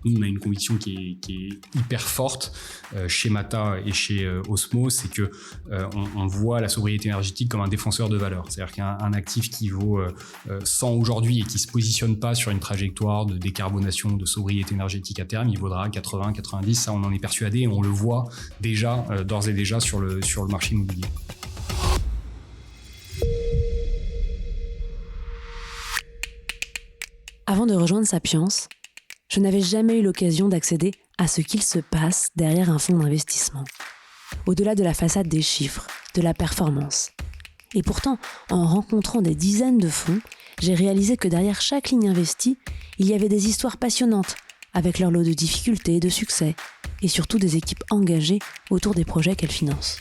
Nous, on a une conviction qui est hyper forte chez Mata et chez Osmo, c'est que on voit la sobriété énergétique comme un défenseur de valeur. C'est-à-dire qu'un actif qui vaut 100 aujourd'hui et qui se positionne pas sur une trajectoire de décarbonation, de sobriété énergétique à terme, il vaudra 80, 90. Ça, on en est persuadé et on le voit déjà, d'ores et déjà sur le marché immobilier. Avant de rejoindre Sapiens, je n'avais jamais eu l'occasion d'accéder à ce qu'il se passe derrière un fonds d'investissement. Au-delà de la façade des chiffres, de la performance. Et pourtant, en rencontrant des dizaines de fonds, j'ai réalisé que derrière chaque ligne investie, il y avait des histoires passionnantes, avec leur lot de difficultés et de succès, et surtout des équipes engagées autour des projets qu'elles financent.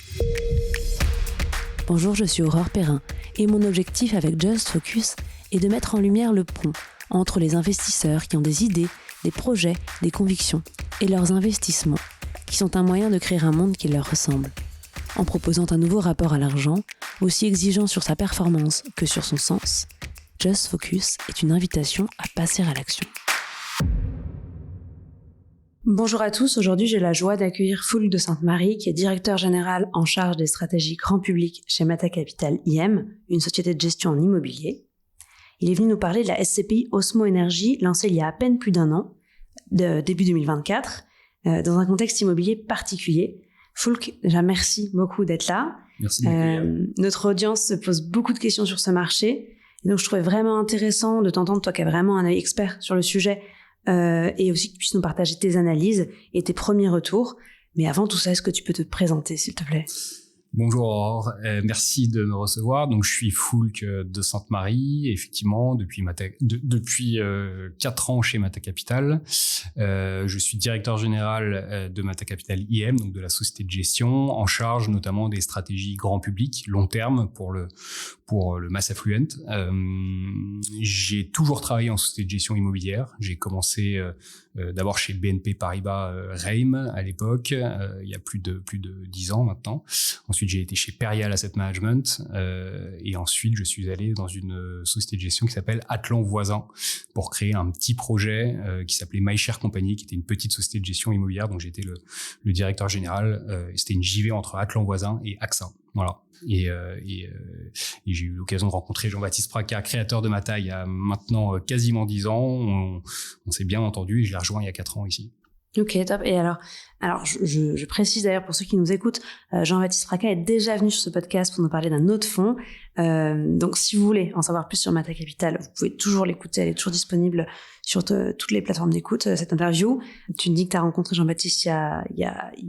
Bonjour, je suis Aurore Perrin, et mon objectif avec Just Focus est de mettre en lumière le pont entre les investisseurs qui ont des idées, des projets, des convictions, et leurs investissements, qui sont un moyen de créer un monde qui leur ressemble. En proposant un nouveau rapport à l'argent, aussi exigeant sur sa performance que sur son sens, Just Focus est une invitation à passer à l'action. Bonjour à tous, aujourd'hui j'ai la joie d'accueillir Foulk de Sainte-Marie, qui est directeur général en charge des stratégies grand public chez Mata Capital IM, une société de gestion en immobilier. Il est venu nous parler de la SCPI Osmo Énergie, lancée il y a à peine plus d'un an, début 2024, dans un contexte immobilier particulier. Foulk, déjà merci beaucoup d'être là. Merci. Notre audience se pose beaucoup de questions sur ce marché, et donc je trouvais vraiment intéressant de t'entendre, toi qui as vraiment un œil expert sur le sujet, et aussi que tu puisses nous partager tes analyses et tes premiers retours. Mais avant tout ça, est-ce que tu peux te présenter, s'il te plaît ? Bonjour Aurore, merci de me recevoir. Donc je suis Foulk de Sainte-Marie, effectivement depuis 4 ans chez Mata Capital. Je suis directeur général de Mata Capital IM, donc de la société de gestion, en charge notamment des stratégies grand public, long terme pour le mass affluent. J'ai toujours travaillé en société de gestion immobilière. J'ai commencé d'abord chez BNP Paribas Reim à l'époque, il y a plus de 10 ans maintenant. Ensuite, j'ai été chez Perial Asset Management et ensuite, je suis allé dans une société de gestion qui s'appelle Atlan Voisin pour créer un petit projet qui s'appelait MyShare Company, qui était une petite société de gestion immobilière dont j'étais le directeur général. C'était une JV entre Atlan Voisin et AXA. Voilà. Et j'ai eu l'occasion de rencontrer Jean-Baptiste Praca, créateur de Mata, il y a maintenant quasiment 10 ans. On s'est bien entendu et je l'ai rejoint il y a 4 ans ici. Ok, top. Et alors je précise d'ailleurs pour ceux qui nous écoutent, Jean-Baptiste Praca est déjà venu sur ce podcast pour nous parler d'un autre fonds. Donc si vous voulez en savoir plus sur Mata Capital, vous pouvez toujours l'écouter, elle est toujours disponible sur toutes les plateformes d'écoute, cette interview. Tu me dis que tu as rencontré Jean-Baptiste il y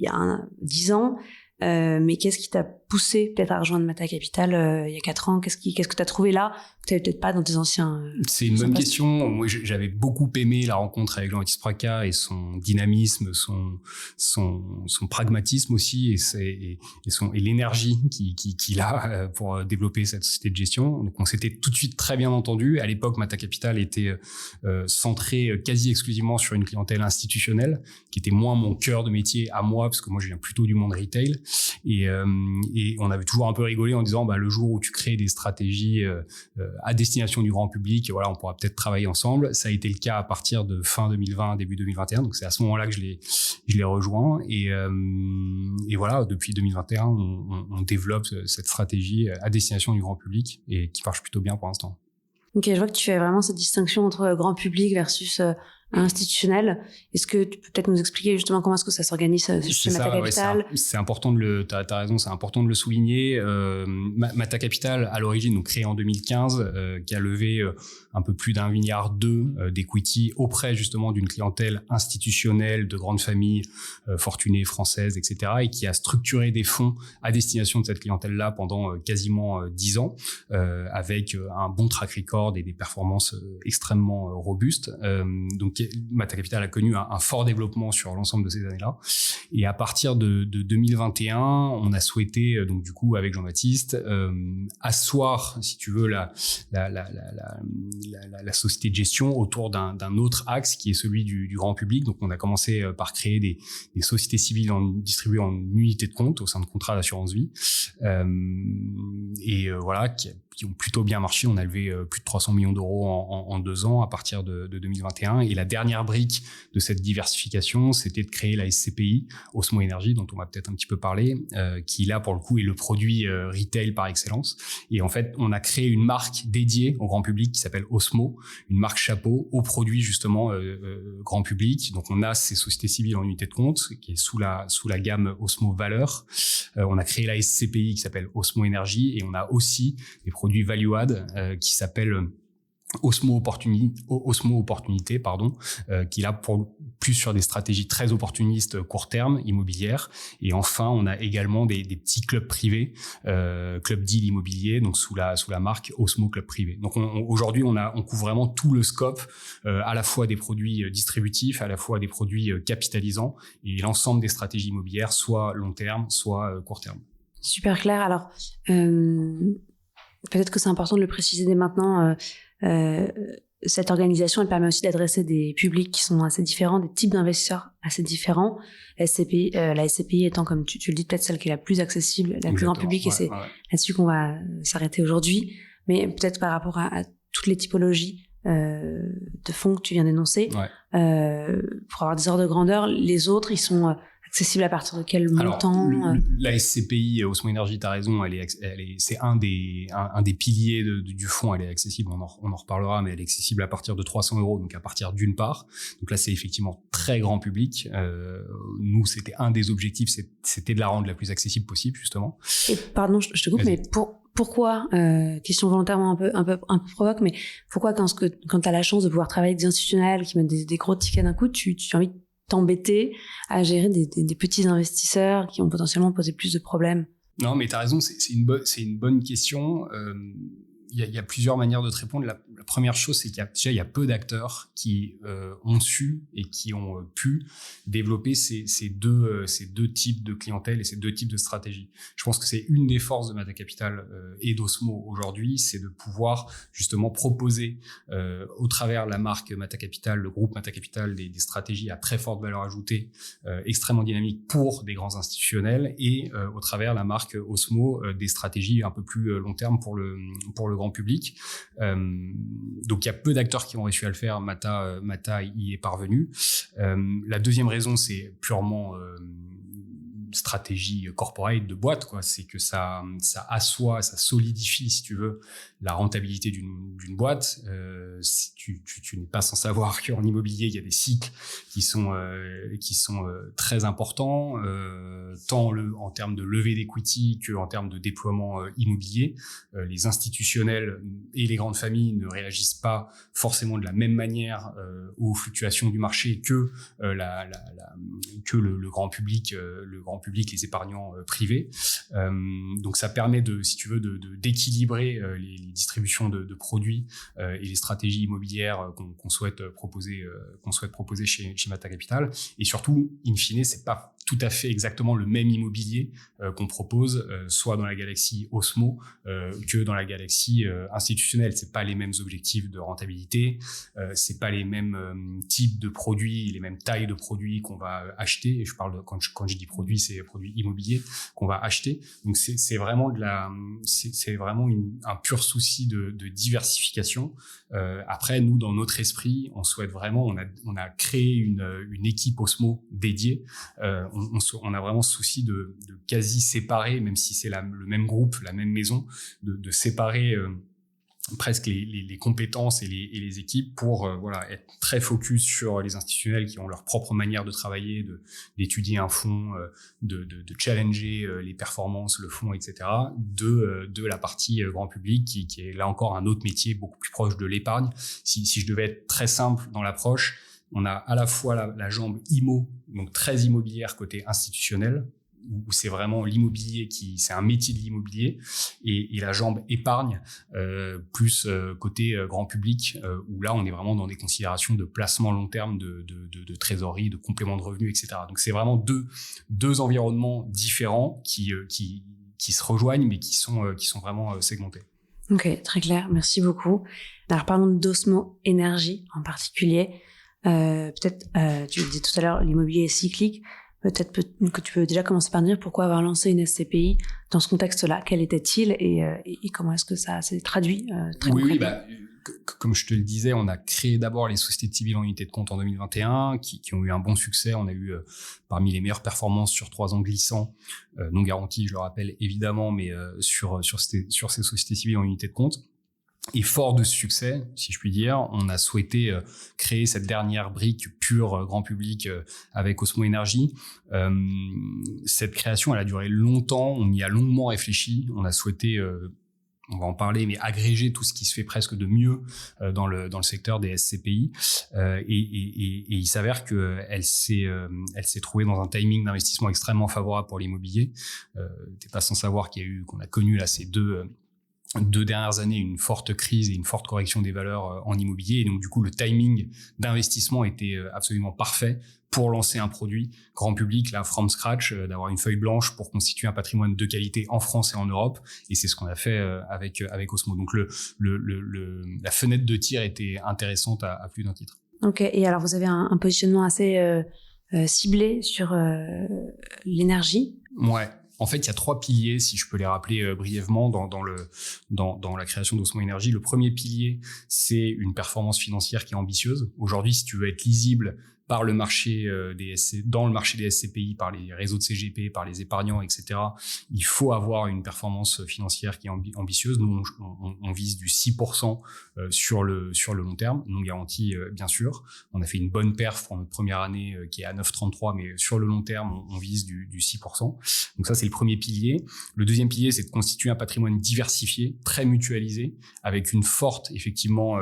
a 10 ans. Mais qu'est-ce qui t'a poussé peut-être à rejoindre Mata Capital il y a 4 ans ? Qu'est-ce que t'as trouvé là que t'avais peut-être pas dans tes anciens C'est une bonne question. Moi, j'avais beaucoup aimé la rencontre avec Jean-Baptiste Praca et son dynamisme, son pragmatisme aussi et l'énergie qu'il a pour développer cette société de gestion. Donc, on s'était tout de suite très bien entendu. À l'époque, Mata Capital était centré quasi exclusivement sur une clientèle institutionnelle, qui était moins mon cœur de métier à moi, parce que moi, je viens plutôt du monde retail. Et on avait toujours un peu rigolé en disant, le jour où tu crées des stratégies à destination du grand public, voilà, on pourra peut-être travailler ensemble. Ça a été le cas à partir de fin 2020, début 2021. Donc c'est à ce moment-là que je l'ai rejoint. Et voilà, depuis 2021, on développe cette stratégie à destination du grand public et qui marche plutôt bien pour l'instant. Ok, je vois que tu fais vraiment cette distinction entre grand public versus institutionnel. Est-ce que tu peux peut-être nous expliquer justement comment est-ce que ça s'organise chez Mata Capital ? Ouais, c'est important t'as raison, c'est important de le souligner. Mata Capital, à l'origine, donc créé en 2015, qui a levé un peu plus d'1,2 milliard d'equity auprès justement d'une clientèle institutionnelle de grandes familles fortunées françaises, etc., et qui a structuré des fonds à destination de cette clientèle-là pendant quasiment 10 ans, avec un bon track record et des performances extrêmement robustes. Donc Mata Capital a connu un fort développement sur l'ensemble de ces années-là. Et à partir de 2021, on a souhaité, donc du coup avec Jean-Baptiste, asseoir, si tu veux, la société de gestion autour d'un autre axe qui est celui du grand public. Donc on a commencé par créer des sociétés civiles distribuées en unités de compte au sein de contrats d'assurance vie. Voilà, ont plutôt bien marché. On a levé plus de 300 millions d'euros en 2 ans à partir de 2021. Et la dernière brique de cette diversification, c'était de créer la SCPI, Osmo Énergie, dont on va peut-être un petit peu parler, qui là, pour le coup, est le produit retail par excellence. Et en fait, on a créé une marque dédiée au grand public qui s'appelle Osmo, une marque chapeau aux produits justement grand public. Donc, on a ces sociétés civiles en unité de compte qui est sous la gamme Osmo Valeur. On a créé la SCPI qui s'appelle Osmo Énergie et on a aussi des produits value add qui s'appellent Osmo Opportunité, qui est là pour plus sur des stratégies très opportunistes court terme, immobilières. Et enfin, on a également des petits clubs privés, club deal immobilier, donc sous la marque Osmo Club Privé. Donc aujourd'hui, on couvre vraiment tout le scope, à la fois des produits distributifs, à la fois des produits capitalisants et l'ensemble des stratégies immobilières, soit long terme, soit court terme. Super clair. Alors, peut-être que c'est important de le préciser dès maintenant. Cette organisation, elle permet aussi d'adresser des publics qui sont assez différents, des types d'investisseurs assez différents. La SCPI étant, comme tu le dis, peut-être celle qui est la plus accessible, la plus grand public, et c'est là-dessus qu'on va s'arrêter aujourd'hui. Mais peut-être par rapport à toutes les typologies de fonds que tu viens d'énoncer, pour avoir des ordres de grandeur, les autres, ils sont accessible à partir de quel montant? La SCPI, Osmo Énergie, t'as raison, c'est un des piliers du fonds, elle est accessible, on en reparlera, mais elle est accessible à partir de 300 €, donc à partir d'une part. Donc là, c'est effectivement très grand public. Nous, c'était un des objectifs, c'était de la rendre la plus accessible possible, justement. Et pardon, je te coupe, mais pourquoi, question volontairement un peu provoque, mais pourquoi quand t'as la chance de pouvoir travailler avec des institutionnels qui mettent des gros tickets d'un coup, tu as envie de t'embêter à gérer des petits investisseurs qui ont potentiellement posé plus de problèmes? Non, mais t'as raison, c'est une bonne question. Il y a plusieurs manières de te répondre. La première chose, c'est qu'il y a peu d'acteurs qui ont su et qui ont pu développer ces deux types de clientèle et ces deux types de stratégies. Je pense que c'est une des forces de Mata Capital et d'Osmo aujourd'hui, c'est de pouvoir justement proposer au travers la marque Mata Capital, le groupe Mata Capital, des stratégies à très forte valeur ajoutée, extrêmement dynamiques pour des grands institutionnels, et au travers la marque Osmo, des stratégies un peu plus long terme pour le grand public. Donc il y a peu d'acteurs qui ont réussi à le faire. Mata y est parvenu. La deuxième raison, c'est purement stratégie corporate de boîte, quoi. C'est que ça assoit, ça solidifie, si tu veux, la rentabilité d'une boîte. Tu n'es pas sans savoir qu'en immobilier, il y a des cycles qui sont très importants, tant en termes de levée d'equity que en termes de déploiement immobilier. Les institutionnels et les grandes familles ne réagissent pas forcément de la même manière aux fluctuations du marché que le grand public, les épargnants privés. Donc ça permet si tu veux, d'équilibrer les distributions de produits et les stratégies immobilières qu'on souhaite proposer chez Mata Capital. Et surtout, in fine, c'est pas tout à fait exactement le même immobilier qu'on propose, soit dans la galaxie Osmo que dans la galaxie institutionnelle. C'est pas les mêmes objectifs de rentabilité, c'est pas les mêmes types de produits, les mêmes tailles de produits qu'on va acheter. Et je parle quand je dis produits, c'est produits immobiliers qu'on va acheter. Donc c'est vraiment un pur souci de diversification. Après, nous, dans notre esprit, on souhaite vraiment, on a créé une équipe Osmo dédiée. On a vraiment ce souci de quasi séparer, même si c'est le même groupe, la même maison, de séparer presque les compétences et les équipes pour être très focus sur les institutionnels qui ont leur propre manière de travailler, d'étudier un fonds, de challenger les performances, le fonds, etc. De la partie grand public qui est là encore un autre métier beaucoup plus proche de l'épargne. Si je devais être très simple dans l'approche, on a à la fois la jambe IMO, donc très immobilière côté institutionnel, où c'est vraiment l'immobilier c'est un métier de l'immobilier, et la jambe épargne plus côté grand public, où là on est vraiment dans des considérations de placement long terme, de trésorerie, de complément de revenus, etc. Donc c'est vraiment deux environnements différents qui se rejoignent, mais qui sont vraiment segmentés. Ok, très clair, merci beaucoup. Alors parlons d'Osmo Énergie en particulier. Peut-être, tu le disais tout à l'heure, l'immobilier est cyclique. peut-être que tu peux déjà commencer par dire pourquoi avoir lancé une SCPI dans ce contexte-là. Quel était-il et comment est-ce que ça s'est traduit très concrètement? Comme je te le disais, on a créé d'abord les sociétés civiles en unité de compte en 2021 qui ont eu un bon succès. On a eu parmi les meilleures performances sur 3 ans glissants, non garantis, je le rappelle évidemment, mais sur ces sociétés civiles en unité de compte. Et fort de ce succès, si je puis dire, on a souhaité créer cette dernière brique pure grand public avec Osmo Energy. Cette création, elle a duré longtemps, on y a longuement réfléchi, on a souhaité, on va en parler, mais agréger tout ce qui se fait presque de mieux dans le secteur des SCPI. Et il s'avère qu'elle s'est trouvée dans un timing d'investissement extrêmement favorable pour l'immobilier. T'es pas sans savoir qu'on a connu là ces deux dernières années une forte crise et une forte correction des valeurs en immobilier. Et donc, du coup, le timing d'investissement était absolument parfait pour lancer un produit grand public, là, from scratch, d'avoir une feuille blanche pour constituer un patrimoine de qualité en France et en Europe. Et c'est ce qu'on a fait avec Osmo. Donc, la fenêtre de tir était intéressante à plus d'un titre. Ok. Et alors, vous avez un positionnement assez ciblé sur l'énergie. Ouais. En fait, il y a 3 piliers, si je peux les rappeler brièvement, dans la création d'Osmo Energy. Le premier pilier, c'est une performance financière qui est ambitieuse. Aujourd'hui, si tu veux être lisible par le marché dans le marché des SCPI, par les réseaux de CGP, par les épargnants, etc., il faut avoir une performance financière qui est ambitieuse. Nous, on vise du 6% sur le long terme, non garanti bien sûr. On a fait une bonne perf pour notre première année qui est à 9,33, mais sur le long terme, on vise du 6%. Donc ça, c'est le premier pilier. Le deuxième pilier, c'est de constituer un patrimoine diversifié, très mutualisé, avec une forte, effectivement,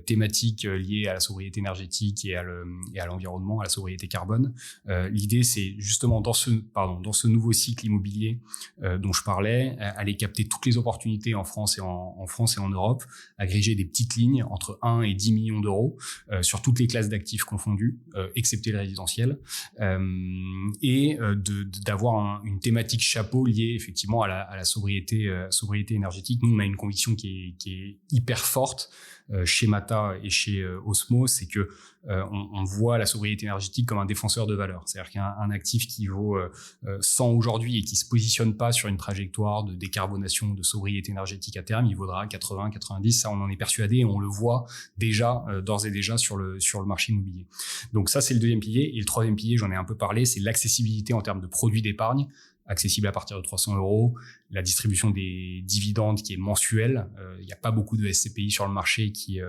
thématique liée à la sobriété énergétique et à l'environnement, à la sobriété carbone. L'idée, c'est justement dans ce nouveau cycle immobilier dont je parlais, aller capter toutes les opportunités en France et en Europe, agréger des petites lignes entre 1 et 10 millions d'euros sur toutes les classes d'actifs confondues, excepté le résidentiel, et d'avoir une thématique chapeau liée effectivement à la sobriété énergétique. Nous, on a une conviction qui est hyper forte chez Mata et chez Osmo, c'est que on voit la sobriété énergétique comme un défenseur de valeur. C'est-à-dire qu'un actif qui vaut 100 aujourd'hui et qui se positionne pas sur une trajectoire de décarbonation, de sobriété énergétique à terme, il vaudra 80, 90. Ça, on en est persuadé et on le voit déjà, d'ores et déjà sur le marché immobilier. Donc ça, c'est le deuxième pilier. Et le troisième pilier, j'en ai un peu parlé, c'est l'accessibilité en termes de produits d'épargne, accessible à partir de 300 €, la distribution des dividendes qui est mensuelle. Il n'y a pas beaucoup de SCPI sur le marché qui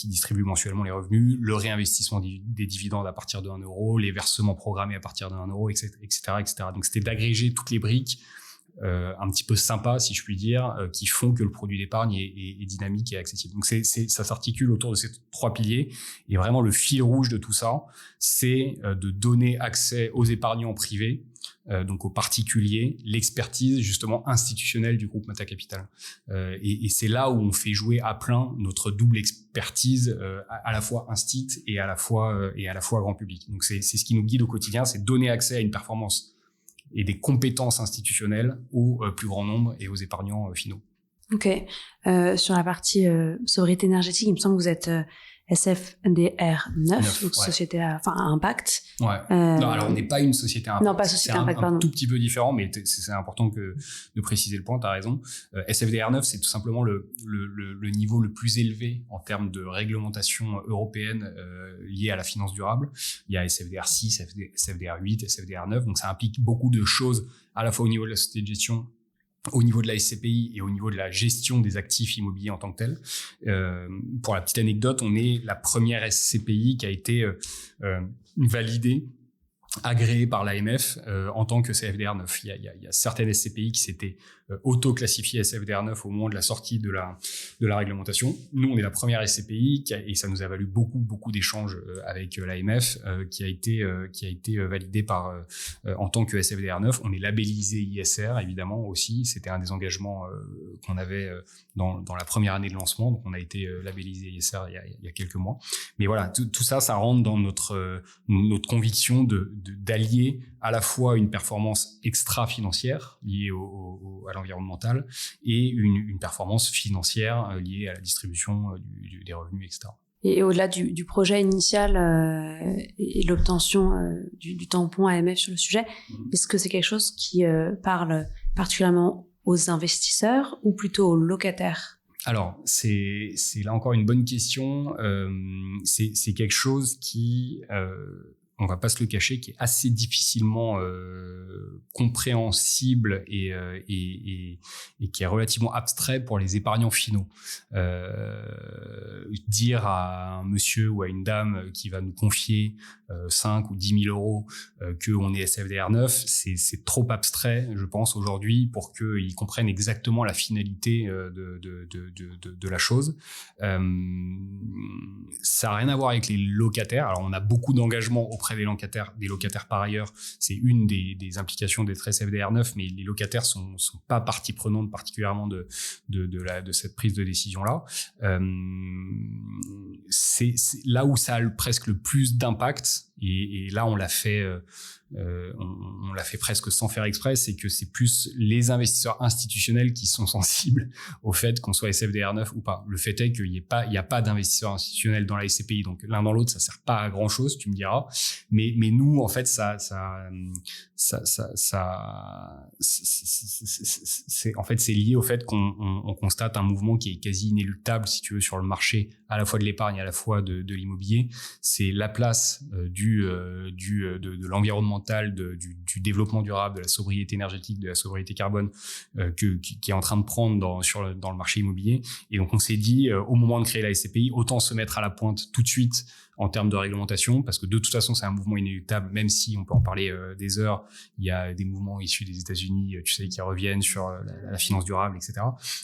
distribuent mensuellement les revenus, le réinvestissement des dividendes à partir de 1 €, les versements programmés à partir de 1 €, etc., etc. Donc c'était d'agréger toutes les briques un petit peu sympa, si je puis dire, qui font que le produit d'épargne est dynamique et accessible. Donc ça s'articule autour de ces 3 piliers. Et vraiment, le fil rouge de tout ça, c'est de donner accès aux épargnants privés, donc aux particuliers, l'expertise justement institutionnelle du groupe Mata Capital. Et c'est là où on fait jouer à plein notre double expertise, à la fois instit et à la fois grand public. Donc c'est ce qui nous guide au quotidien, c'est donner accès à une performance et des compétences institutionnelles au plus grand nombre et aux épargnants finaux. Ok. Sur la partie sobriété énergétique, il me semble que vous êtes SFDR 9, donc ouais. Société à impact. Ouais. Non, alors on n'est pas une société à impact. Non, pas société à impact, pardon. Un tout petit peu différent, mais c'est important de préciser le point, tu as raison. SFDR 9, c'est tout simplement le niveau le plus élevé en termes de réglementation européenne liée à la finance durable. Il y a SFDR 6, SFDR 8, SFDR 9, donc ça implique beaucoup de choses à la fois au niveau de la société de gestion, au niveau de la SCPI et au niveau de la gestion des actifs immobiliers en tant que tel. Pour la petite anecdote, on est la première SCPI qui a été validée, agréée par l'AMF en tant que CFDR 9. Il y a certaines SCPI qui s'étaient auto-classifiées SFDR 9 au moment de la sortie de la réglementation. Nous, on est la première SCPI et ça nous a valu beaucoup d'échanges avec l'AMF qui a été validée en tant que SFDR 9. On est labellisé ISR, évidemment, aussi. C'était un des engagements qu'on avait dans la première année de lancement. Donc, on a été labellisé ISR il y a quelques mois. Mais voilà, tout ça rentre dans notre conviction d'allier à la fois une performance extra-financière liée à l'environnemental et une performance financière liée à la distribution des revenus, etc. Et au-delà du projet initial et l'obtention du tampon AMF sur le sujet, est-ce que c'est quelque chose qui parle particulièrement aux investisseurs ou plutôt aux locataires ? Alors, c'est là encore une bonne question. C'est quelque chose qui, on va pas se le cacher, qui est assez difficilement compréhensible et qui est relativement abstrait pour les épargnants finaux. Dire à un monsieur ou à une dame qui va nous confier 5 ou 10 000 euros qu'on est SFDR 9, c'est trop abstrait, je pense, aujourd'hui, pour qu'ils comprennent exactement la finalité de la chose. Ça n'a rien à voir avec les locataires. Alors, on a beaucoup d'engagement auprès des locataires par ailleurs. C'est une des implications d'être SFDR 9, mais les locataires sont pas partie prenante particulièrement de cette prise de décision-là. C'est là où ça a presque le plus d'impact, et là on l'a fait presque sans faire exprès, c'est que c'est plus les investisseurs institutionnels qui sont sensibles au fait qu'on soit SFDR 9 ou pas. Le fait est qu'il n'y a pas d'investisseurs institutionnels dans la SCPI, donc l'un dans l'autre ça sert pas à grand chose, tu me diras, mais nous en fait c'est lié au fait qu'on constate un mouvement qui est quasi inéluctable, si tu veux, sur le marché à la fois de l'épargne et à la fois de l'immobilier. C'est la place de l'environnemental, du développement durable, de la sobriété énergétique, de la sobriété carbone qui est en train de prendre dans le marché immobilier. Et donc on s'est dit, au moment de créer la SCPI, autant se mettre à la pointe tout de suite en termes de réglementation, parce que de toute façon c'est un mouvement inéluctable, même si on peut en parler des heures. Il y a des mouvements issus des États-Unis, tu sais, qui reviennent sur la finance durable, etc.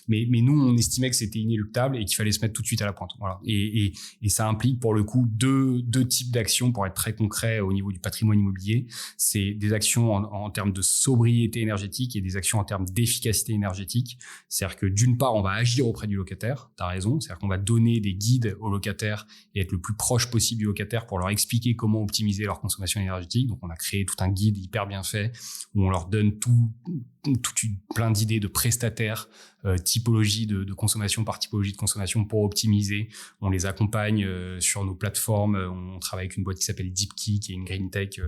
Mais nous on estimait que c'était inéluctable et qu'il fallait se mettre tout de suite à la pointe. Voilà. Et ça implique pour le coup deux types d'actions, pour être très concret au niveau du patrimoine immobilier. C'est des actions en termes de sobriété énergétique et des actions en termes d'efficacité énergétique. C'est-à-dire que d'une part on va agir auprès du locataire, t'as raison, c'est-à-dire qu'on va donner des guides aux locataires et être le plus proche possible du locataire pour leur expliquer comment optimiser leur consommation énergétique. Donc on a créé tout un guide hyper bien fait où on leur donne plein d'idées de prestataires, typologie de consommation par typologie de consommation pour optimiser. On les accompagne sur nos plateformes. On travaille avec une boîte qui s'appelle DeepKey, qui est une green tech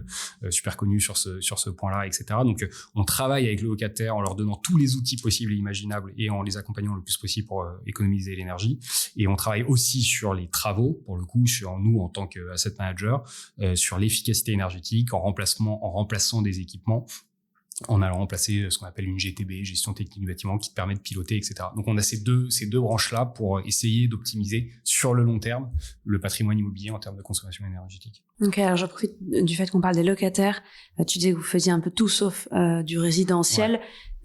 super connue sur ce point-là, etc. Donc on travaille avec le locataire en leur donnant tous les outils possibles et imaginables et en les accompagnant le plus possible pour économiser l'énergie. Et on travaille aussi sur les travaux, pour le coup, sur nous en tant qu'asset manager, sur l'efficacité énergétique en remplaçant des équipements, en allant remplacer ce qu'on appelle une GTB, gestion technique du bâtiment, qui te permet de piloter, etc. Donc on a ces deux branches-là pour essayer d'optimiser sur le long terme le patrimoine immobilier en termes de consommation énergétique. Ok, alors je profite du fait qu'on parle des locataires. Tu disais que vous faisiez un peu tout sauf du résidentiel. Ouais.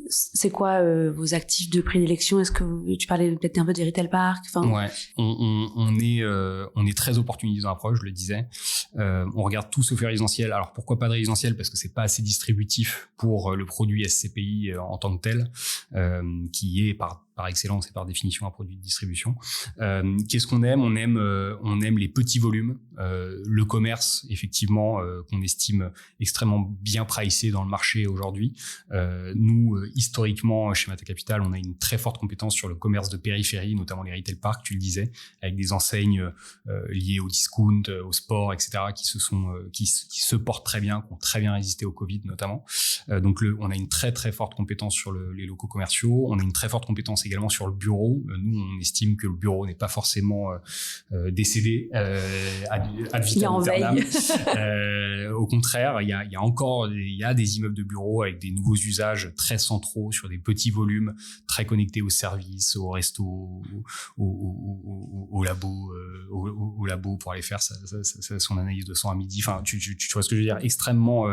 C'est quoi vos actifs de prédilection ? Est-ce que tu parlais peut-être un peu des retail parks ? Ouais, on est très opportuniste dans l'approche, je le disais. On regarde tout sauf le résidentiel. Alors pourquoi pas de résidentiel ? Parce que c'est pas assez distributif pour le produit SCPI en tant que tel, qui est par excellence et par définition un produit de distribution. Qu'est-ce qu'on aime ? On aime les petits volumes, le commerce effectivement qu'on estime extrêmement bien pricé dans le marché aujourd'hui. Nous historiquement chez Mata Capital, on a une très forte compétence sur le commerce de périphérie, notamment les retail parks, tu le disais, avec des enseignes liées au discount, au sport, etc. qui se portent très bien, qui ont très bien résisté au Covid notamment. Donc on a une très très forte compétence sur les locaux commerciaux. On a une très forte compétence également sur le bureau. Nous, on estime que le bureau n'est pas forcément décédé ad vitam aeternam. Au contraire, il y a des immeubles de bureaux avec des nouveaux usages très centraux sur des petits volumes, très connectés aux services, au resto, au labo pour aller faire son analyse de sang à midi. Enfin, tu vois ce que je veux dire, extrêmement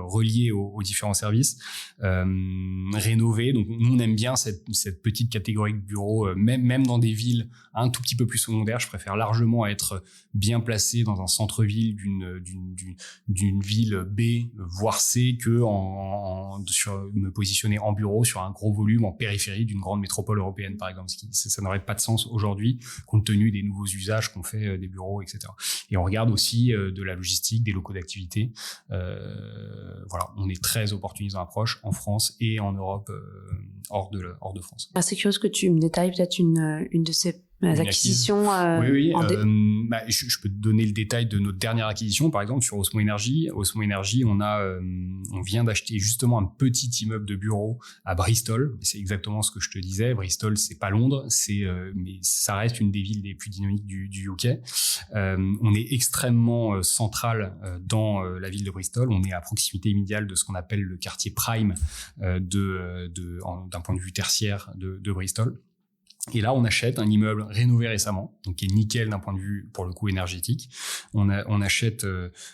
relié aux différents services, rénovés. Donc nous on aime bien cette petite catégorie de bureaux, même dans des villes un tout petit peu plus secondaires. Je préfère largement être bien placé dans un centre-ville d'une ville B voire C que me positionner en bureau sur un gros volume en périphérie d'une grande métropole européenne par exemple. Ça n'aurait pas de sens aujourd'hui compte tenu des nouveaux usages qu'on fait des bureaux, etc. Et on regarde aussi de la logistique, des locaux d'activité. Voilà, on est très opportuniste dans l'approche en France et en Europe, hors de France. C'est curieux que tu me détailles peut-être une de ces Les acquisitions. Oui. Je peux te donner le détail de notre dernière acquisition, par exemple, sur Osmo Energy. Osmo Energy, on vient d'acheter justement un petit immeuble de bureau à Bristol. C'est exactement ce que je te disais. Bristol, c'est pas Londres, mais ça reste une des villes les plus dynamiques du UK. On est extrêmement central dans la ville de Bristol. On est à proximité immédiate de ce qu'on appelle le quartier prime d'un point de vue tertiaire de Bristol. Et là, on achète un immeuble rénové récemment, donc qui est nickel d'un point de vue, pour le coup, énergétique. On achète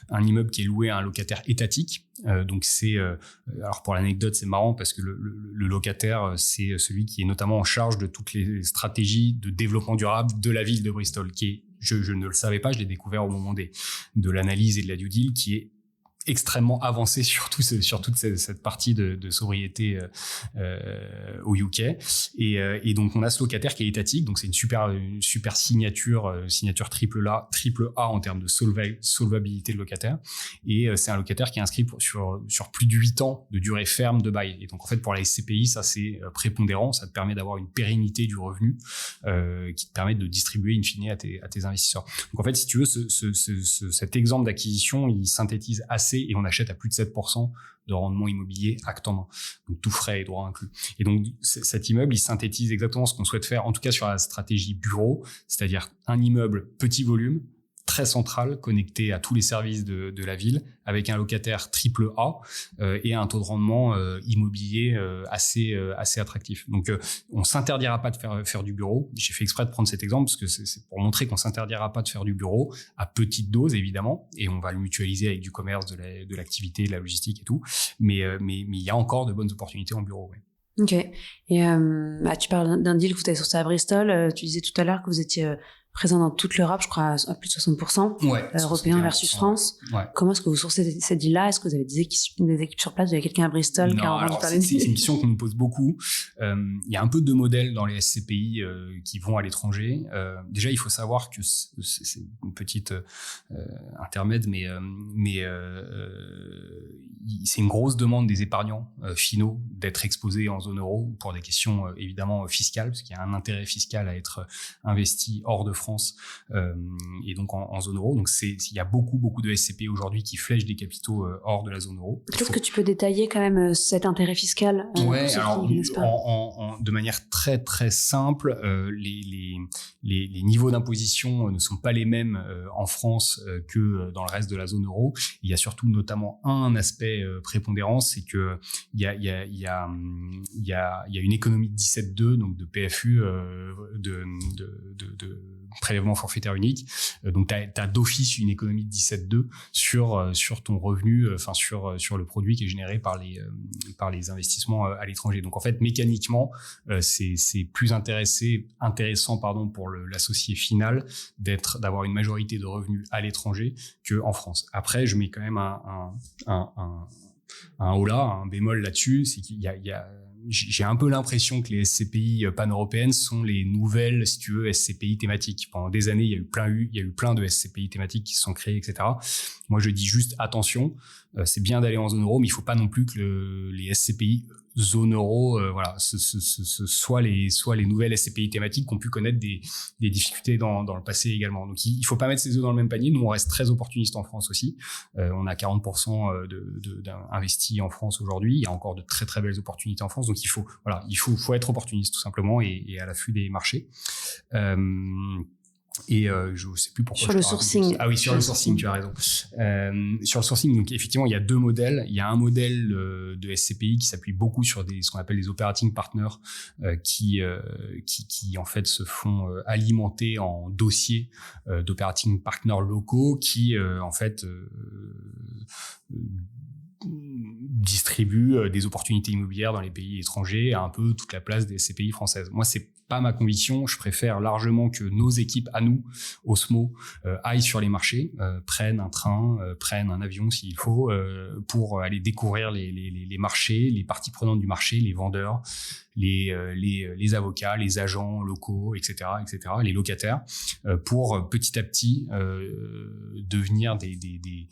un immeuble qui est loué à un locataire étatique. Donc alors pour l'anecdote, c'est marrant parce que le locataire, c'est celui qui est notamment en charge de toutes les stratégies de développement durable de la ville de Bristol, qui est, je ne le savais pas, je l'ai découvert au moment de l'analyse et de la due deal, qui est extrêmement avancé sur toute cette partie de sobriété au UK, et donc on a ce locataire qui est étatique, donc c'est une super signature triple A en termes de solvabilité de locataire, et c'est un locataire qui est inscrit sur plus de 8 ans de durée ferme de bail, et donc en fait pour la SCPI ça c'est prépondérant, ça te permet d'avoir une pérennité du revenu qui te permet de distribuer in fine à tes investisseurs. Donc en fait, si tu veux, cet exemple d'acquisition, il synthétise assez, et on achète à plus de 7% de rendement immobilier acte en main, donc tout frais et droits inclus. Et donc cet immeuble, il synthétise exactement ce qu'on souhaite faire, en tout cas sur la stratégie bureau, c'est-à-dire un immeuble petit volume, très central, connecté à tous les services de la ville, avec un locataire triple A et un taux de rendement immobilier assez attractif. Donc on s'interdira pas de faire du bureau. J'ai fait exprès de prendre cet exemple parce que c'est pour montrer qu'on s'interdira pas de faire du bureau à petite dose évidemment, et on va le mutualiser avec du commerce, de l'activité, de la logistique et tout. Mais il y a encore de bonnes opportunités en bureau. Oui. Ok. Et tu parles d'un deal que vous avez sourcé à Bristol. Tu disais tout à l'heure que vous étiez présent dans toute l'Europe, je crois à plus de 60%, européen versus France. Ouais. Comment est-ce que vous sourcez ces deals-là? Est-ce que vous avez des équipes sur place? Vous avez quelqu'un à Bristol qui a entendu parler de c'est une question qu'on nous pose beaucoup. Il y a un peu deux modèles dans les SCPI qui vont à l'étranger. Déjà, il faut savoir que c'est une petite intermède, mais c'est une grosse demande des épargnants finaux d'être exposés en zone euro pour des questions évidemment fiscales, parce qu'il y a un intérêt fiscal à être investi hors de France et donc en zone euro. Donc il y a beaucoup de SCPI aujourd'hui qui flèchent des capitaux hors de la zone euro. Est-ce que tu peux détailler quand même cet intérêt fiscal Ouais, alors de manière très très simple, les niveaux d'imposition ne sont pas les mêmes en France que dans le reste de la zone euro. Il y a surtout notamment un aspect prépondérant, c'est que il y a une économie de 17.2, donc de PFU, de prélèvement forfaitaire unique. Donc t'as d'office une économie de 17.2 sur ton revenu, enfin sur le produit qui est généré par les investissements à l'étranger. Donc en fait mécaniquement c'est plus intéressant pour l'associé final d'avoir une majorité de revenus à l'étranger que en France. Après je mets quand même un holà, un bémol là-dessus, c'est qu'il y a j'ai un peu l'impression que les SCPI pan-européennes sont les nouvelles, si tu veux, SCPI thématiques. Pendant des années, il y a eu plein de SCPI thématiques qui se sont créées, etc. Moi, je dis juste attention, c'est bien d'aller en zone euro, mais il faut pas non plus que les SCPI zone euro, soit les nouvelles SCPI thématiques qui ont pu connaître des difficultés dans le passé également. Donc, il faut pas mettre ses œufs dans le même panier. Nous, on reste très opportuniste en France aussi. On a 40% d'investis en France aujourd'hui. Il y a encore de très très belles opportunités en France. Donc, il faut être opportuniste tout simplement et à l'affût des marchés. Et je sais plus pourquoi. Sur le sourcing. Ah oui, sur le sourcing, tu as raison. Sur le sourcing, donc effectivement, il y a deux modèles. Il y a un modèle de SCPI qui s'appuie beaucoup sur ce qu'on appelle les operating partners, qui en fait se font alimenter en dossiers d'operating partners locaux, qui en fait distribuent des opportunités immobilières dans les pays étrangers à un peu toute la place des SCPI françaises. Moi, c'est pas ma conviction. Je préfère largement que nos équipes à nous, Osmo, aillent sur les marchés, prennent un train, prennent un avion s'il faut, pour aller découvrir les marchés, les parties prenantes du marché, les vendeurs, les avocats, les agents locaux, etc., les locataires, pour petit à petit devenir des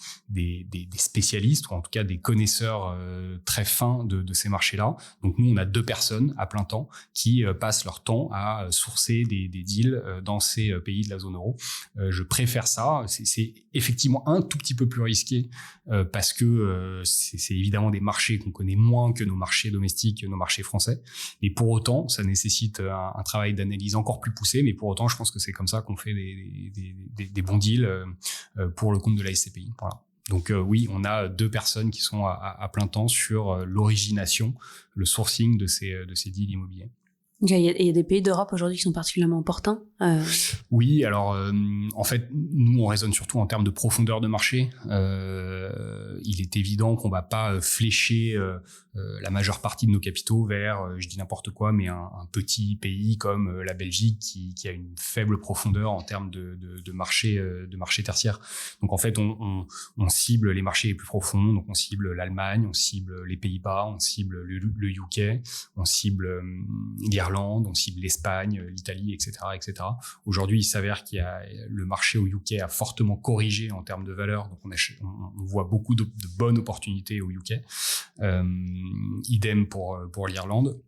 spécialistes, ou en tout cas des connaisseurs très fins de ces marchés-là. Donc nous, on a 2 personnes à plein temps qui passent leur temps temps à sourcer des deals dans ces pays de la zone euro. Je préfère ça. C'est effectivement un tout petit peu plus risqué parce que c'est évidemment des marchés qu'on connaît moins que nos marchés domestiques, nos marchés français. Mais pour autant, ça nécessite un travail d'analyse encore plus poussé. Mais pour autant, je pense que c'est comme ça qu'on fait des bons deals pour le compte de la SCPI. Voilà. Donc oui, on a 2 personnes qui sont à plein temps sur l'origination, le sourcing de ces deals immobiliers. Okay, il y a des pays d'Europe aujourd'hui qui sont particulièrement importants. Oui, alors en fait, nous on raisonne surtout en termes de profondeur de marché. Il est évident qu'on va pas flécher la majeure partie de nos capitaux vers, je dis n'importe quoi, mais un petit pays comme la Belgique qui a une faible profondeur en termes de marché tertiaire. Donc en fait, on cible les marchés les plus profonds. Donc on cible l'Allemagne, on cible les Pays-Bas, on cible le UK, on cible l'Irlande, on cible l'Espagne, l'Italie, etc., etc. Aujourd'hui, il s'avère qu'il y a le marché au UK a fortement corrigé en termes de valeur, donc on voit beaucoup de bonnes opportunités au UK. Idem pour l'Irlande.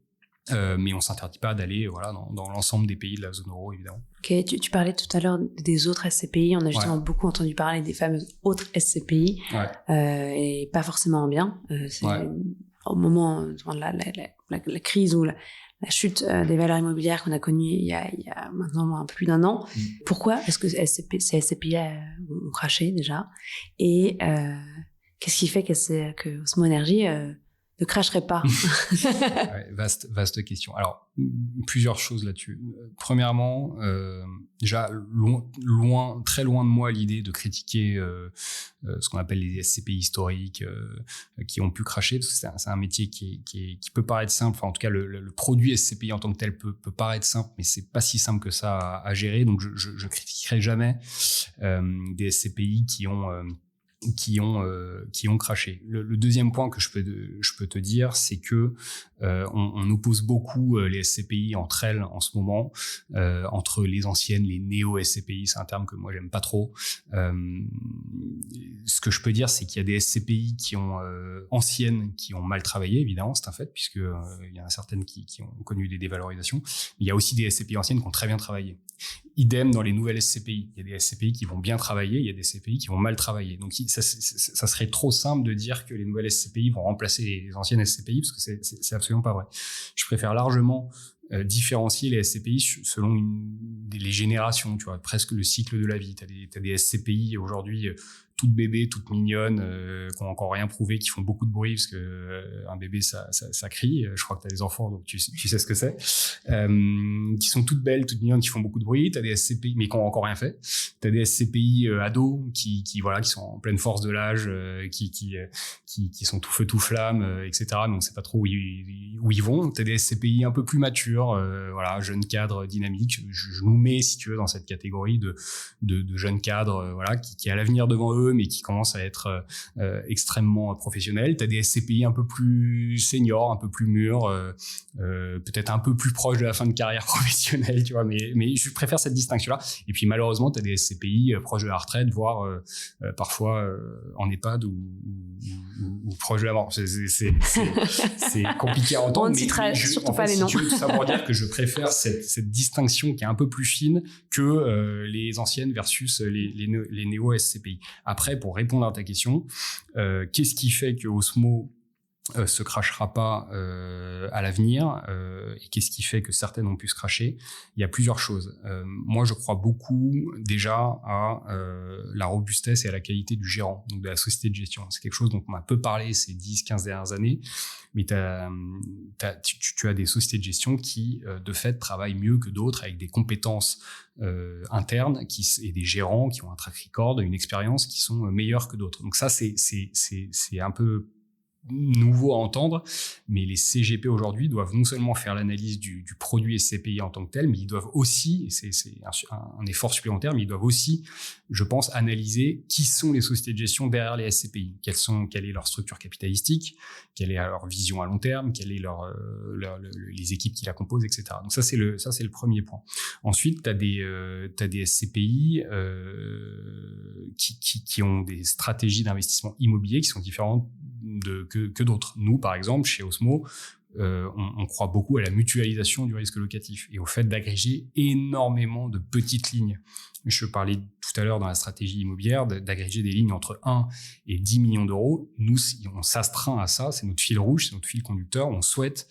Mais on s'interdit pas d'aller dans l'ensemble des pays de la zone euro, évidemment. Ok, tu parlais tout à l'heure des autres SCPI. On a justement beaucoup entendu parler des fameuses autres SCPI, et pas forcément bien. Au moment de la crise ou la chute des valeurs immobilières qu'on a connue il y a maintenant un peu plus d'1 an. Pourquoi est-ce que ces SCPI ont craché déjà? Et qu'est-ce qui fait que Osmo Energy ne cracherait pas? Vaste question. Alors, plusieurs choses là-dessus. Premièrement, déjà, très loin de moi l'idée de critiquer ce qu'on appelle les SCPI historiques qui ont pu cracher, parce que c'est un métier qui peut paraître simple. Enfin, en tout cas, le produit SCPI en tant que tel peut paraître simple, mais c'est pas si simple que ça à gérer. Donc, je critiquerai jamais des SCPI qui ont craché. Le deuxième point que je peux te dire, c'est que on oppose beaucoup les SCPI entre elles en ce moment, entre les anciennes, les néo-SCPI, c'est un terme que moi j'aime pas trop. Ce que je peux dire, c'est qu'il y a des SCPI qui ont anciennes, qui ont mal travaillé, évidemment, c'est un fait, puisque il y en a certaines qui ont connu des dévalorisations. Mais il y a aussi des SCPI anciennes qui ont très bien travaillé. Idem dans les nouvelles SCPI. Il y a des SCPI qui vont bien travailler, il y a des SCPI qui vont mal travailler. Donc ça serait trop simple de dire que les nouvelles SCPI vont remplacer les anciennes SCPI, parce que c'est absolument pas vrai. Je préfère largement différencier les SCPI selon les générations, tu vois, presque le cycle de la vie. T'as des SCPI aujourd'hui toutes bébés, toutes mignonnes, qui ont encore rien prouvé, qui font beaucoup de bruit, parce que un bébé ça crie. Je crois que t'as des enfants, donc tu sais ce que c'est. Qui sont toutes belles, toutes mignonnes, qui font beaucoup de bruit. T'as des SCPI, mais qui ont encore rien fait. T'as des SCPI ados qui sont en pleine force de l'âge, qui sont tout feu tout flamme, etc. Donc c'est pas trop où ils vont. T'as des SCPI un peu plus matures, jeunes cadres dynamiques. Je nous mets, si tu veux, dans cette catégorie de jeunes cadres, qui a l'avenir devant eux, mais qui commencent à être extrêmement professionnels. T'as des SCPI un peu plus seniors, un peu plus mûrs, peut-être un peu plus proches de la fin de carrière professionnelle, tu vois. Mais je préfère cette distinction-là. Et puis malheureusement, t'as des SCPI proches de la retraite, voire parfois en EHPAD ou proche de la mort. C'est compliqué à entendre. On ne citera surtout pas les noms. Tu veux, tout ça pour dire que je préfère cette distinction qui est un peu plus fine que les anciennes versus les néo-SCPI. Après, pour répondre à ta question, qu'est-ce qui fait que Osmo se crachera pas à l'avenir, et qu'est-ce qui fait que certaines ont pu se cracher? Il y a plusieurs choses. Moi, je crois beaucoup déjà à la robustesse et à la qualité du gérant, donc de la société de gestion. C'est quelque chose dont on a peu parlé ces 10-15 dernières années, mais tu as des sociétés de gestion qui, de fait, travaillent mieux que d'autres avec des compétences internes et des gérants qui ont un track record, une expérience qui sont meilleurs que d'autres. Donc ça, c'est un peu nouveau à entendre, mais les CGP aujourd'hui doivent non seulement faire l'analyse du produit SCPI en tant que tel, mais ils doivent aussi, et c'est un effort supplémentaire, mais ils doivent aussi, je pense, analyser qui sont les sociétés de gestion derrière les SCPI, quelle est leur structure capitalistique, quelle est leur vision à long terme, quelle est les équipes qui la composent, etc. Donc ça c'est le premier point. Ensuite, t'as des SCPI qui ont des stratégies d'investissement immobilier qui sont différentes que d'autres. Nous, par exemple, chez Osmo, on croit beaucoup à la mutualisation du risque locatif et au fait d'agréger énormément de petites lignes. Je parlais tout à l'heure dans la stratégie immobilière d'agréger des lignes entre 1 et 10 millions d'euros. Nous, on s'astreint à ça, c'est notre fil rouge, c'est notre fil conducteur. On souhaite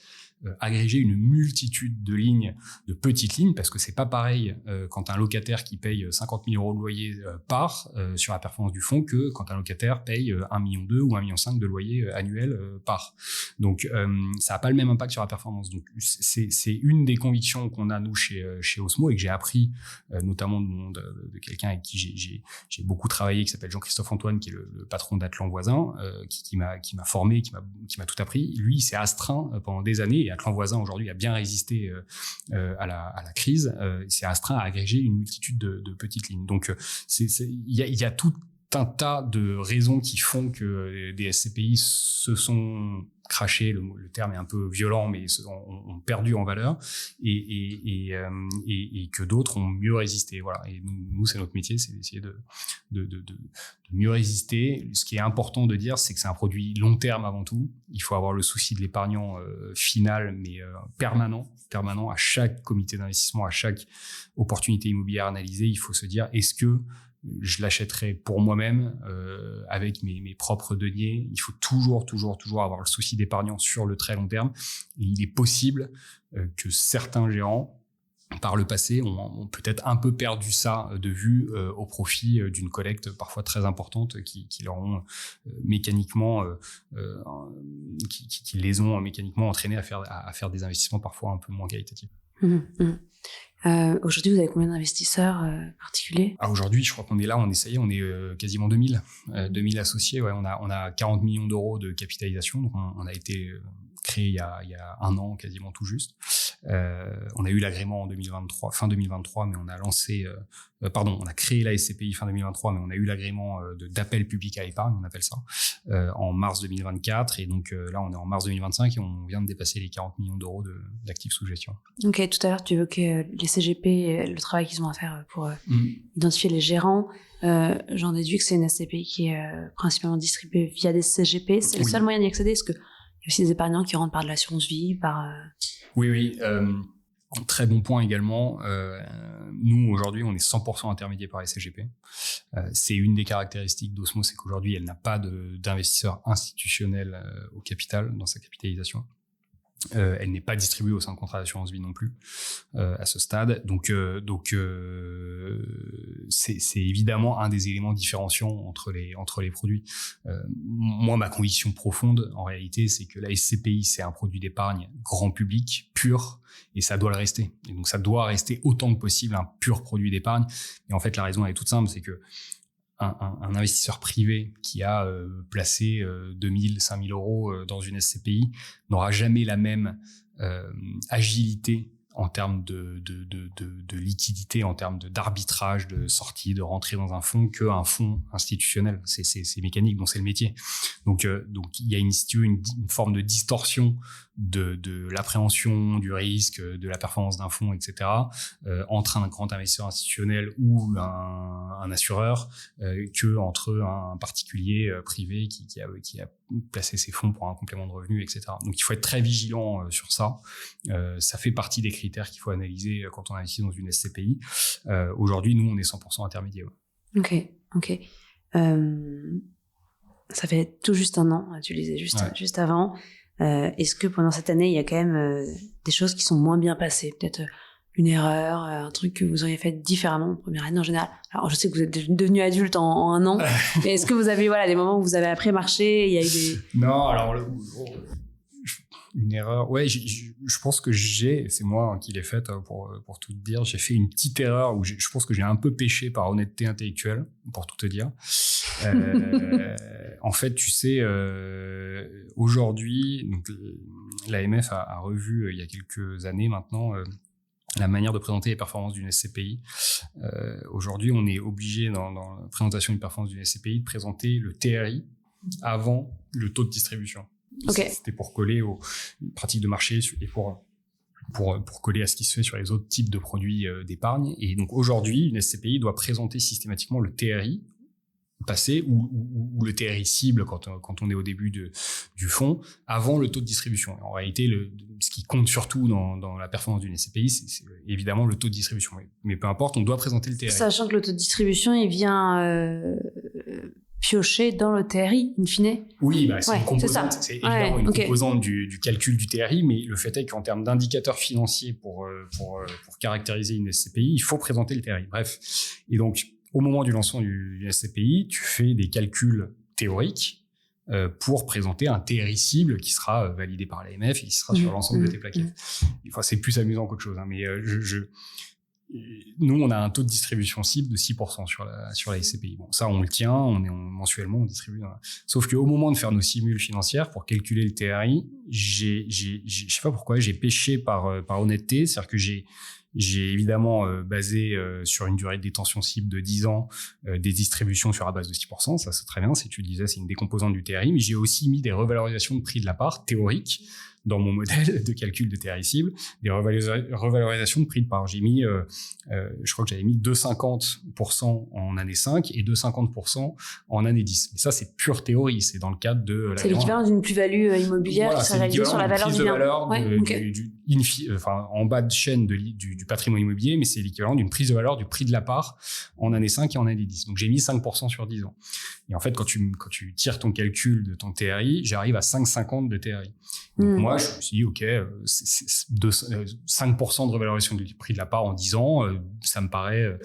agréger une multitude de lignes, de petites lignes, parce que c'est pas pareil quand un locataire qui paye 50 000 euros de loyer part sur la performance du fonds que quand un locataire paye 1,2 million ou 1,5 million de loyer annuel part. Donc ça n'a pas le même impact sur la performance. Donc c'est une des convictions qu'on a nous chez Osmo et que j'ai appris notamment de quelqu'un avec qui j'ai beaucoup travaillé, qui s'appelle Jean-Christophe Antoine, qui est le patron d'Atlan Voisin, qui m'a formé, qui m'a tout appris. Lui, il s'est astreint pendant des années. Et Atlan Voisin aujourd'hui a bien résisté à la crise. Il s'est astreint à agréger une multitude de petites lignes. Donc il y a tout un tas de raisons qui font que des SCPI se sont crachés, le terme est un peu violent, mais ont perdu en valeur et que d'autres ont mieux résisté. Voilà. Et nous, c'est notre métier, c'est d'essayer de mieux résister. Ce qui est important de dire, c'est que c'est un produit long terme avant tout. Il faut avoir le souci de l'épargnant final, mais permanent à chaque comité d'investissement, à chaque opportunité immobilière analysée. Il faut se dire, est-ce que je l'achèterai pour moi-même avec mes propres deniers. Il faut toujours avoir le souci d'épargnant sur le très long terme. Et il est possible que certains gérants, par le passé, ont peut-être un peu perdu ça de vue au profit d'une collecte parfois très importante qui leur ont mécaniquement, qui les ont mécaniquement entraînés à faire des investissements parfois un peu moins qualitatifs. Aujourd'hui, vous avez combien d'investisseurs particuliers? Aujourd'hui, je crois qu'on est là, on est quasiment 2000 associés. Ouais, on a 40 millions d'euros de capitalisation, donc on a été créé il y a un an, quasiment tout juste. On a eu l'agrément en 2023, fin 2023, mais on a lancé, on a créé la SCPI fin 2023, mais on a eu l'agrément d'appel public à l'épargne, on appelle ça, en mars 2024. Et donc là, on est en mars 2025 et on vient de dépasser les 40 millions d'euros d'actifs sous gestion. Ok, tout à l'heure, tu évoquais les CGP, le travail qu'ils ont à faire pour identifier les gérants. J'en déduis que c'est une SCPI qui est principalement distribuée via des CGP. C'est le seul moyen d'y accéder? Est-ce qu'il y a aussi des épargnants qui rentrent par de l'assurance vie, par... Oui. Très bon point également. Nous, aujourd'hui, on est 100% intermédié par les CGP. C'est une des caractéristiques d'Osmo, c'est qu'aujourd'hui, elle n'a pas d'investisseur institutionnel au capital, dans sa capitalisation. Elle n'est pas distribuée au sein de contrats d'assurance vie non plus à ce stade. Donc c'est évidemment un des éléments différenciants entre les produits. Moi, ma conviction profonde, en réalité, c'est que la SCPI, c'est un produit d'épargne grand public, pur, et ça doit le rester. Et donc, ça doit rester autant que possible un pur produit d'épargne. Et en fait, la raison, elle est toute simple, c'est que un investisseur privé qui a placé 2000, 5000 euros dans une SCPI n'aura jamais la même agilité en termes de liquidité, en termes d'arbitrage, de sortie, de rentrée dans un fonds qu'un fonds institutionnel. C'est mécanique, donc c'est le métier. Donc il y a une forme de distorsion de l'appréhension du risque, de la performance d'un fonds, etc. Entre un grand investisseur institutionnel ou un assureur que entre un particulier privé qui a placé ses fonds pour un complément de revenu, etc. Donc il faut être très vigilant sur ça. Ça fait partie des critères qu'il faut analyser quand on investit dans une SCPI. Aujourd'hui, nous, on est 100% intermédiaire. Ok. Ça fait tout juste un an, tu le disais juste avant. Est-ce que pendant cette année, il y a quand même des choses qui sont moins bien passées? Peut-être une erreur, un truc que vous auriez fait différemment en première année en général? Alors, je sais que vous êtes devenu adulte en un an, mais est-ce que vous avez des moments où vous avez appris à marcher? Il y a eu des... Non, alors... Une erreur, ouais, je pense que c'est moi qui l'ai faite pour tout te dire. J'ai fait une petite erreur où je pense que j'ai un peu péché par honnêteté intellectuelle, pour tout te dire. En fait, tu sais, aujourd'hui, donc l'AMF a revu il y a quelques années maintenant la manière de présenter les performances d'une SCPI. Aujourd'hui, on est obligé dans la présentation d'une performance d'une SCPI de présenter le TRI avant le taux de distribution. Okay. C'était pour coller aux pratiques de marché et pour coller à ce qui se fait sur les autres types de produits d'épargne. Et donc aujourd'hui, une SCPI doit présenter systématiquement le TRI passer ou le TRI cible quand on est au début du fonds avant le taux de distribution. En réalité, ce qui compte surtout dans la performance d'une SCPI, c'est évidemment le taux de distribution. Mais peu importe, on doit présenter le TRI. Sachant que le taux de distribution, il vient piocher dans le TRI, in fine. Oui, c'est une composante. C'est évidemment une composante du calcul du TRI, mais le fait est qu'en termes d'indicateurs financiers pour caractériser une SCPI, il faut présenter le TRI. Bref. Et donc, au moment du lancement d'une SCPI, tu fais des calculs théoriques pour présenter un TRI cible qui sera validé par l'AMF et qui sera sur l'ensemble de tes plaquettes. Enfin, c'est plus amusant qu'autre chose, hein, mais nous, on a un taux de distribution cible de 6% sur la SCPI. Bon, ça, on le tient, mensuellement, on distribue. Sauf qu'au moment de faire nos simules financières, pour calculer le TRI, je sais pas pourquoi, j'ai péché par honnêteté, c'est-à-dire que j'ai évidemment basé sur une durée de détention cible de 10 ans des distributions sur la base de 6%, ça c'est très bien, tu le disais, c'est une des composantes du TRI, mais j'ai aussi mis des revalorisations de prix de la part théoriques dans mon modèle de calcul de TRI cible, des revalorisations de prix de part. J'ai mis, je crois que j'avais mis 2,50% en année 5 et 2,50% en année 10. Mais ça, c'est pure théorie, c'est dans le cadre de... C'est l'équivalent d'une plus-value immobilière qui serait réalisée sur la valeur du bien. En bas de chaîne du patrimoine immobilier, mais c'est l'équivalent d'une prise de valeur du prix de la part en année 5 et en année 10. Donc j'ai mis 5% sur 10 ans. Et en fait, quand tu tires ton calcul de ton TRI, j'arrive à 5,50 de TRI. Donc moi, je me suis dit, OK, 5% de revalorisation du prix de la part en 10 ans, ça me paraît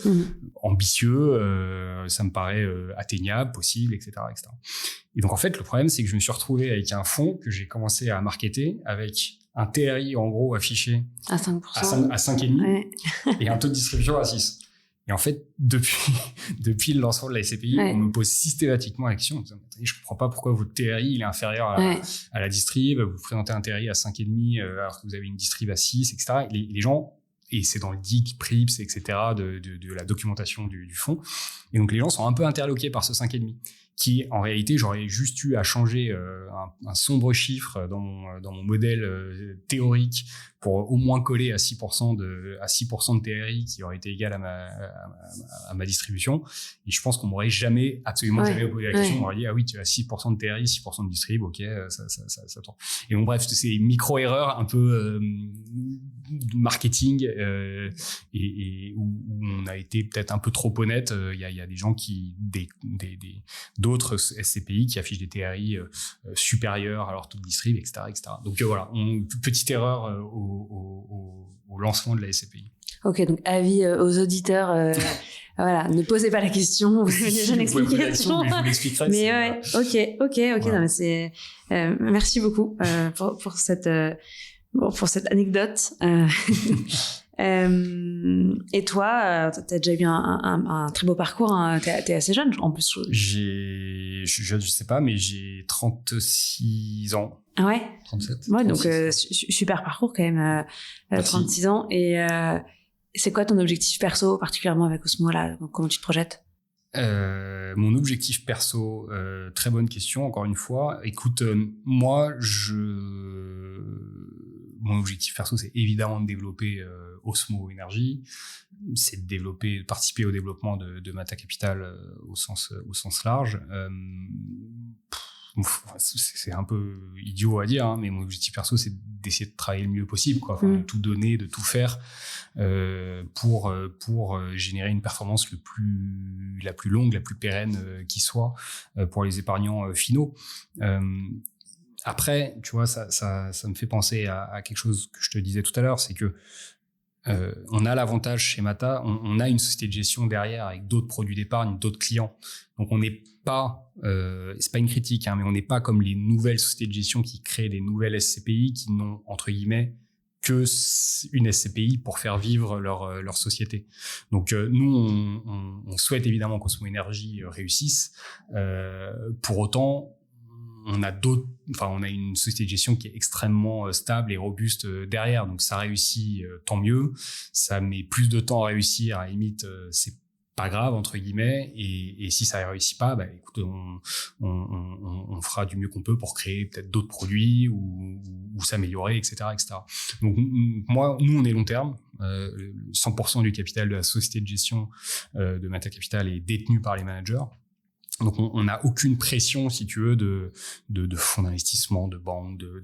ambitieux, ça me paraît atteignable, possible, etc., etc. Et donc, en fait, le problème, c'est que je me suis retrouvé avec un fonds que j'ai commencé à marketer avec un TRI, en gros, affiché à 5%. À 5,5 et un taux de distribution à 6. Et en fait, depuis le lancement de la SCPI, on me pose systématiquement la question. Je comprends pas pourquoi votre TRI il est inférieur à la distrib. Vous présentez un TRI à 5,5 alors que vous avez une distrib à 6, etc. Les gens, et c'est dans le DIC, PRIPS, etc. de la documentation du fonds. Et donc, les gens sont un peu interloqués par ce 5,5. Qui, en réalité, j'aurais juste eu à changer un sombre chiffre dans mon modèle théorique pour au moins coller à 6% de TRI qui aurait été égal à ma distribution. Et je pense qu'on m'aurait absolument jamais posé la question. On m'aurait dit, ah oui, tu as 6% de TRI, 6% de distrib, ok, ça tourne. Et donc, bref, c'est une micro-erreur un peu marketing et où on a été peut-être un peu trop honnête. Il y a des gens d'autres SCPI qui affichent des TRI supérieurs à leur taux de distrib, etc., etc. Donc voilà, petite erreur au lancement de la SCPI. Ok, donc avis aux auditeurs, voilà, ne posez pas la question, vous avez déjà l'explication. Mais je vous l'expliquerai. Mais ouais, ok. Voilà. Non, mais c'est, merci beaucoup pour cette anecdote. Et toi, t'as déjà eu un très beau parcours, hein. T'es assez jeune en plus. Je suis jeune, je sais pas, mais j'ai 36 ans. Ah ouais? 37. Ouais, 36. Donc super parcours quand même, 36 ans. Et c'est quoi ton objectif perso, particulièrement avec Osmo là? Comment tu te projettes? Mon objectif perso, très bonne question, encore une fois. Écoute, moi, mon objectif perso, c'est évidemment de développer Osmo Énergie, c'est de participer au développement de Mata Capital au sens large. C'est un peu idiot à dire, hein, mais mon objectif perso, c'est d'essayer de travailler le mieux possible, quoi. Enfin, de tout donner, de tout faire pour générer une performance la plus longue, la plus pérenne qui soit pour les épargnants finaux. Après, tu vois, ça me fait penser à quelque chose que je te disais tout à l'heure, c'est que on a l'avantage chez Mata, on a une société de gestion derrière avec d'autres produits d'épargne, d'autres clients. Donc on n'est pas, c'est pas une critique, hein, mais on n'est pas comme les nouvelles sociétés de gestion qui créent des nouvelles SCPI qui n'ont entre guillemets que une SCPI pour faire vivre leur société. Donc nous, on souhaite évidemment qu'Osmo Énergie réussisse. Pour autant, on a une société de gestion qui est extrêmement stable et robuste derrière. Donc ça réussit, tant mieux. Ça met plus de temps à réussir, à la limite, c'est pas grave entre guillemets. Et si ça réussit pas, bah écoute, on fera du mieux qu'on peut pour créer peut-être d'autres produits ou s'améliorer, etc., etc. Donc nous, on est long terme. 100% du capital de la société de gestion de Mata Capital est détenu par les managers. Donc on n'a aucune pression, si tu veux, de fonds d'investissement, de banques, de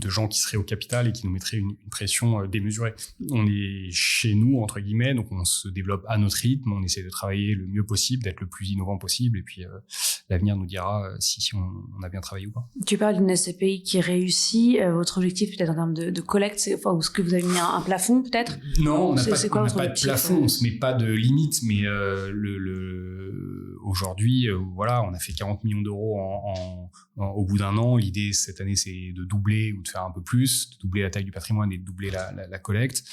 gens qui seraient au capital et qui nous mettraient une pression démesurée. On est chez nous, entre guillemets, donc on se développe à notre rythme, on essaie de travailler le mieux possible, d'être le plus innovant possible, et puis l'avenir nous dira si on a bien travaillé ou pas. Tu parles d'une SCPI qui réussit. Votre objectif peut-être en termes de collecte, ou est-ce que vous avez mis un plafond peut-être? Non, on n'a pas de plafond, on se met pas de limite, mais aujourd'hui, voilà, on a fait 40 millions d'euros au bout d'un an. L'idée cette année, c'est de doubler ou de faire un peu plus, de doubler la taille du patrimoine et de doubler la collecte.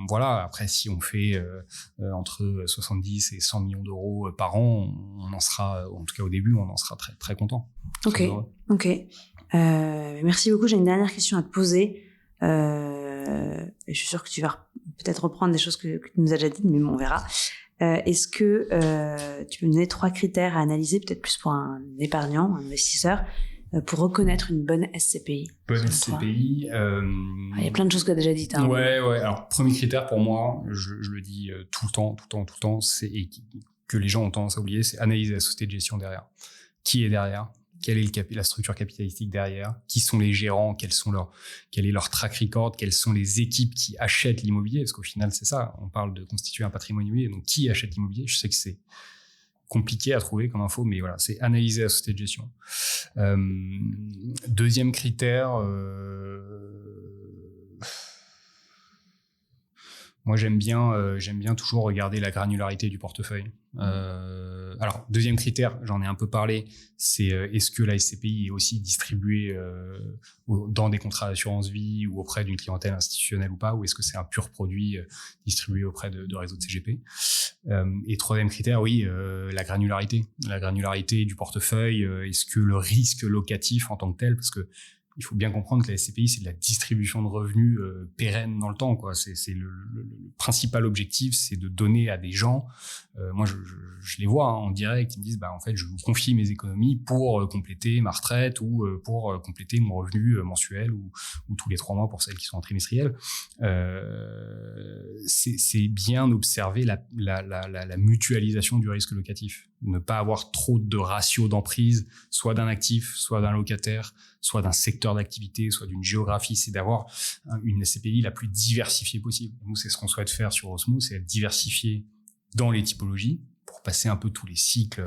Voilà. Après, si on fait entre 70 et 100 millions d'euros par an, on en sera, en tout cas au début, on en sera très très content. Ok. Merci beaucoup. J'ai une dernière question à te poser. Je suis sûre que tu vas peut-être reprendre des choses que tu nous as déjà dites, mais bon, on verra. Est-ce que tu peux me donner 3 critères à analyser, peut-être plus pour un épargnant, un investisseur, pour reconnaître une bonne SCPI? Bonne SCPI. Il y a plein de choses que tu as déjà dites. Hein. Ouais. Alors, premier critère pour moi, je le dis tout le temps, c'est que les gens ont tendance à oublier, c'est analyser la société de gestion derrière. Qui est derrière? Quelle est la structure capitalistique derrière? Qui sont les gérants? Quel est leur track record? Quelles sont les équipes qui achètent l'immobilier? Parce qu'au final, c'est ça. On parle de constituer un patrimoine immobilier. Donc, qui achète l'immobilier? Je sais que c'est compliqué à trouver comme info, mais voilà, c'est analyser la société de gestion. Deuxième critère, moi, j'aime bien toujours regarder la granularité du portefeuille. Alors, deuxième critère, j'en ai un peu parlé, c'est est-ce que la SCPI est aussi distribuée dans des contrats d'assurance vie ou auprès d'une clientèle institutionnelle ou pas, ou est-ce que c'est un pur produit distribué auprès de réseaux de CGP. Et troisième critère, oui, la granularité du portefeuille. Est-ce que le risque locatif en tant que tel, parce que il faut bien comprendre que la SCPI, c'est de la distribution de revenus pérenne dans le temps, quoi. C'est le principal objectif, c'est de donner à des gens. Moi, je les vois en direct, ils me disent, en fait, je vous confie mes économies pour compléter ma retraite ou pour compléter mon revenu mensuel ou tous les 3 mois pour celles qui sont en trimestriel. C'est bien observer la mutualisation du risque locatif. Ne pas avoir trop de ratio d'emprise, soit d'un actif, soit d'un locataire, soit d'un secteur d'activité, soit d'une géographie. C'est d'avoir une SCPI la plus diversifiée possible. Nous, c'est ce qu'on souhaite faire sur Osmo, c'est être diversifié dans les typologies pour passer un peu tous les cycles.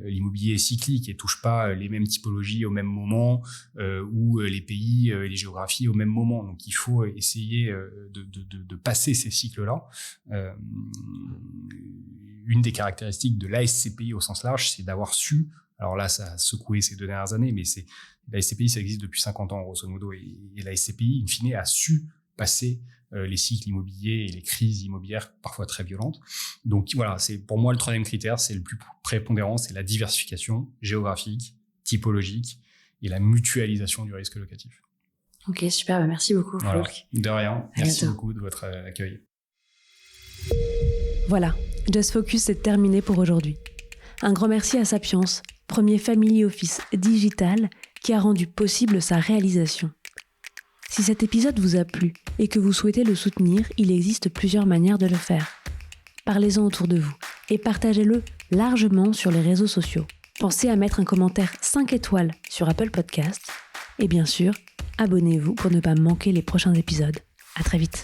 L'immobilier est cyclique et touche pas les mêmes typologies au même moment ou les pays et les géographies au même moment. Donc, il faut essayer de passer ces cycles-là. Une des caractéristiques de la SCPI au sens large, c'est d'avoir su, alors là, ça a secoué ces 2 dernières années, mais la SCPI, ça existe depuis 50 ans, grosso modo, et la SCPI, in fine, a su passer les cycles immobiliers et les crises immobilières parfois très violentes. Donc voilà, c'est pour moi le 3e critère, c'est le plus prépondérant, c'est la diversification géographique, typologique et la mutualisation du risque locatif. Ok, super, merci beaucoup, voilà. Flouk. De rien, merci beaucoup de votre accueil. Voilà, Just Focus, c'est terminé pour aujourd'hui. Un grand merci à Sapiens, premier family office digital qui a rendu possible sa réalisation. Si cet épisode vous a plu et que vous souhaitez le soutenir, il existe plusieurs manières de le faire. Parlez-en autour de vous et partagez-le largement sur les réseaux sociaux. Pensez à mettre un commentaire 5 étoiles sur Apple Podcasts et bien sûr, abonnez-vous pour ne pas manquer les prochains épisodes. À très vite.